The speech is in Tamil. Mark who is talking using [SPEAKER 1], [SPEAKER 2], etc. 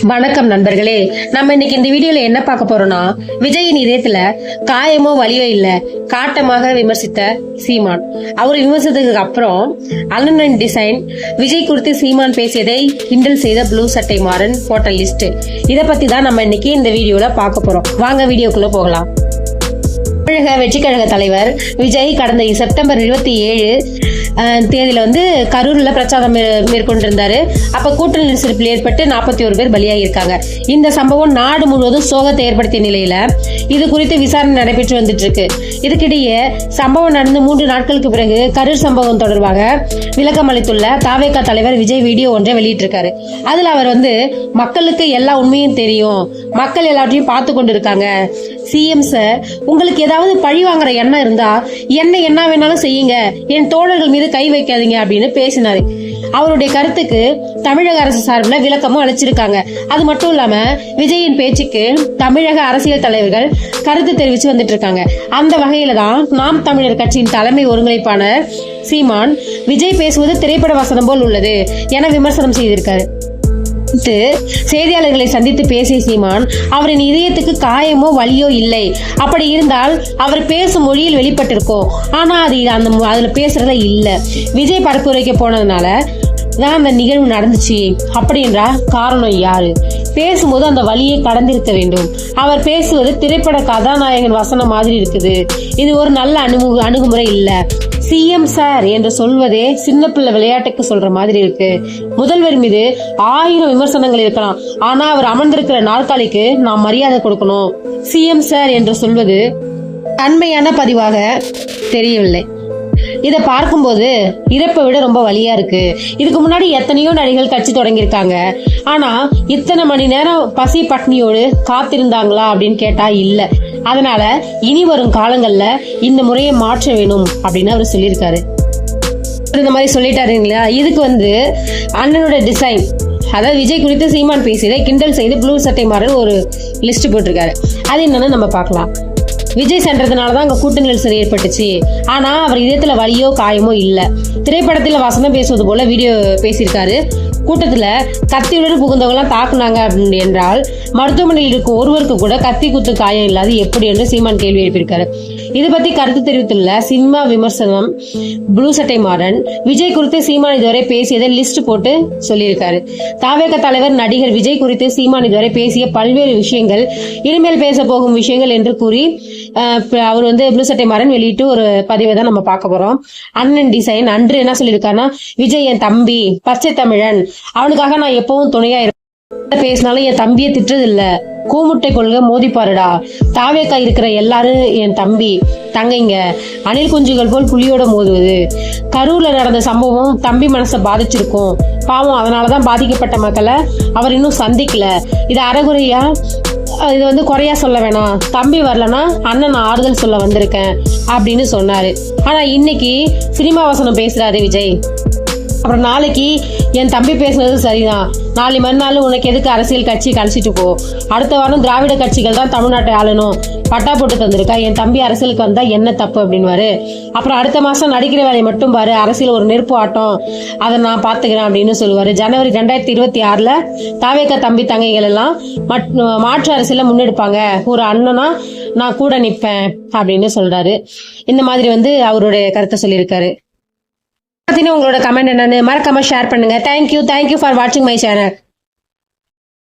[SPEAKER 1] வணக்கம் நண்பர்களே, நம்ம இன்னைக்கு இந்த வீடியோல என்ன பார்க்க போறோம்னா, விஜயின் இதயத்துல காயமோ வலியோ இல்ல காட்டமாக விமர்சித்த சீமான். அவர் விமர்சித்ததுக்கு அப்புறம் அண்ணன் டிசைன் விஜய் குறித்து சீமான் பேசியதை கிண்டல் செய்த ப்ளூ சட்டை மாறன் போட்ட லிஸ்ட். இத பத்தி தான் நம்ம இன்னைக்கு இந்த வீடியோல பார்க்க போறோம். வாங்க வீடியோக்குள்ள போகலாம். தமிழக வெற்றி கழக தலைவர் விஜய் கடந்த செப்டம்பர் 27 தேதியில கரூர்ல பிரச்சாரம் மேற்கொண்டிருந்தாரு. அப்ப கூட்ட நெரிசலில் ஏற்பட்டு 41 பேர் பலியாகியிருக்காங்க. இந்த சம்பவம் நாடு முழுவதும் சோகத்தை ஏற்படுத்திய நிலையில இது குறித்து விசாரணை நடைபெற்று வந்துட்டு இருக்கு. இதுக்கிடையே சம்பவம் நடந்து 3 நாட்களுக்கு பிறகு கரூர் சம்பவம் தொடர்பாக விளக்கம் அளித்துள்ள தாவேகா தலைவர் விஜய் வீடியோ ஒன்றை வெளியிட்டிருக்காரு. அதுல அவர் மக்களுக்கு எல்லா உண்மையும் தெரியும், மக்கள் எல்லாத்தையும் பார்த்து கொண்டு இருக்காங்க. சிஎம் சார், உங்களுக்கு ஏதாவது பழி வாங்குற எண்ணம் இருந்தா என்ன வேணாலும் செய்யுங்க, என் தோழர்கள் மீது கை வைக்காதீங்க அப்படின்னு பேசினாரு. அவருடைய கருத்துக்கு தமிழக அரசு சார்பில் விளக்கமும் அளிச்சிருக்காங்க. அது மட்டும் இல்லாம விஜயின் பேச்சுக்கு தமிழக அரசியல் தலைவர்கள் கருத்து தெரிவிச்சு வந்துட்டு இருக்காங்க. அந்த வகையில தான் நாம் தமிழர் கட்சியின் தலைமை ஒருங்கிணைப்பாளர் சீமான் விஜய் பேசுவது திரைப்பட வசனம் போல் உள்ளது என விமர்சனம் செய்திருக்காரு. செய்தியாளர்களை சந்தித்து பேசிய சீமான், அவரின் இதயத்துக்கு காயமோ வலியோ இல்லை, அப்படி இருந்தால் அவர் பேசும் மொழியில் வெளிப்பட்டிருக்கும், ஆனா அதுல பேசுறத இல்ல. விஜய் பரப்புரைக்க போனதுனால தான் அந்த நிகழ்வு நடந்துச்சு அப்படின்றா காரணம் யாரு? பேசும்போது அந்த வழியை கடந்திருக்க வேண்டும். அவர் பேசுவது திரைப்பட கதாநாயகன் வசனம் மாதிரி இருக்குது. இது ஒரு நல்ல அணுகுமுறை இல்ல. சிஎம் சார் என்று சொல்வதே சின்ன பிள்ளை விளையாட்டுக்கு சொல்ற மாதிரி இருக்கு. முதல்வர் மீது 1000 விமர்சனங்கள் இருக்கலாம், ஆனா அவர் அமர்ந்திருக்கிற நாற்காலிக்கு நாம் மரியாதை கொடுக்கணும். சிஎம் சார் என்று சொல்வது தன்மையான பதிவாக தெரியவில்லை. இதை பார்க்கும்போது இறப்பை விட ரொம்ப வலியா இருக்கு. இதுக்கு முன்னாடி எத்தனையோ நடிகர்கள் கட்சி தொடங்கியிருக்காங்க, ஆனா இத்தனை மணி நேரம் பசி பட்னியோடு காத்திருந்தாங்களா அப்படின்னு கேட்டா இல்ல. அதனால இனி வரும் காலங்கள்ல இந்த முறையை மாற்ற வேணும் அப்படின்னு அவர் சொல்லியிருக்காரு. இந்த மாதிரி சொல்லிட்டாருங்களா. இதுக்கு அண்ணனோட டிசைன், அதாவது விஜய் குறித்து சீமான் பேசியதை கிண்டல் செய்து ப்ளூ சட்டை மாறன் ஒரு லிஸ்ட் போட்டிருக்காரு. அது என்னன்னு நம்ம பார்க்கலாம். விஜய் சென்றதுனாலதான் அங்க கூட்ட நெரிசல் ஏற்பட்டுச்சு, ஆனா அவர் இதயத்துல வலியோ காயமோ இல்ல. திரைப்படத்துல வசனம் பேசுவது போல வீடியோ பேசியிருக்காரு. கூட்டத்துல கத்தியுடன் புகுந்தவங்க தாக்குனாங்க அப்படின்னு என்றால் மருத்துவமனையில் இருக்கும் ஒருவருக்கு கூட கத்தி குத்து காயம் இல்லாது எப்படி என்று சீமான் கேள்வி எழுப்பியிருக்காரு. இது பத்தி கருத்து தெரிவித்துள்ள சினிமா விமர்சனம் ப்ளூ சட்டை மாறன், விஜய் குறித்து சீமான் இதுவரை பேசியதை லிஸ்ட் போட்டு சொல்லியிருக்காரு. தாவேக தலைவர் நடிகர் விஜய் குறித்து சீமான் இதுவரை பேசிய பல்வேறு விஷயங்கள், இனிமேல் பேச போகும் விஷயங்கள் என்று கூறி அவர் ப்ளூ சட்டை மாறன் வெளியிட்டு ஒரு பதிவை தான் நம்ம பார்க்க போறோம். அண்ணன் டிசைன் அன்று என்ன சொல்லியிருக்காருன்னா, விஜய் என் தம்பி, பச்சை தமிழன், அவனுக்காக நான் எப்பவும் துணையா இருப்பேன். பேசினாலும் என் தம்பியை திட்டுறது இல்ல, கூமுட்டை கொள்கை மோதிப்பாருடா. தாவேக்கா இருக்கிற எல்லாரும் என் தம்பி தங்கைங்க, அணில் குஞ்சுகள் போல் புலியோட மோதுவது. கரூர்ல நடந்த சம்பவம் தம்பி மனசை பாதிச்சிருக்கும், பாவம் அதனாலதான் பாதிக்கப்பட்ட மக்களை அவர் இன்னும் சந்திக்கல. இது அறகுறையா, இது குறையா சொல்ல வேணாம், தம்பி வரலன்னா அண்ணன் ஆறுதல் சொல்ல வந்திருக்கேன் அப்படின்னு சொன்னாரு. ஆனா இன்னைக்கு சினிமா வசனம் பேசுறாரு விஜய். அப்புறம் நாளைக்கு என் தம்பி பேசுனது சரிதான், நாளை மறுநாள் உனக்கு எதுக்கு அரசியல் கட்சி கழிச்சிட்டு போ, அடுத்த வாரம் திராவிட கட்சிகள் தான் தமிழ்நாட்டை ஆளணும், பட்டா போட்டு தந்திருக்கா, என் தம்பி அரசியலுக்கு வந்தா என்ன தப்பு அப்படின்னுவாரு. அப்புறம் அடுத்த மாசம் நடிக்கிற வேலையை மட்டும் பாரு, அரசியல் ஒரு நெருப்பு ஆட்டம், அதை நான் பாத்துக்கிறேன் அப்படின்னு சொல்லுவாரு. ஜனவரி 2026 தாவேக்கா தம்பி தங்கைகள் எல்லாம் மாற்று அரசியல முன்னெடுப்பாங்க, ஒரு அண்ணனா நான் கூட நிப்பேன் அப்படின்னு சொல்றாரு. இந்த மாதிரி அவருடைய கருத்தை சொல்லியிருக்காரு. உங்களோட கமெண்ட் என்னன்னு மறக்காம ஷேர் பண்ணுங்க. தேங்க்யூ ஃபார் வாட்சிங் மை சேனல்.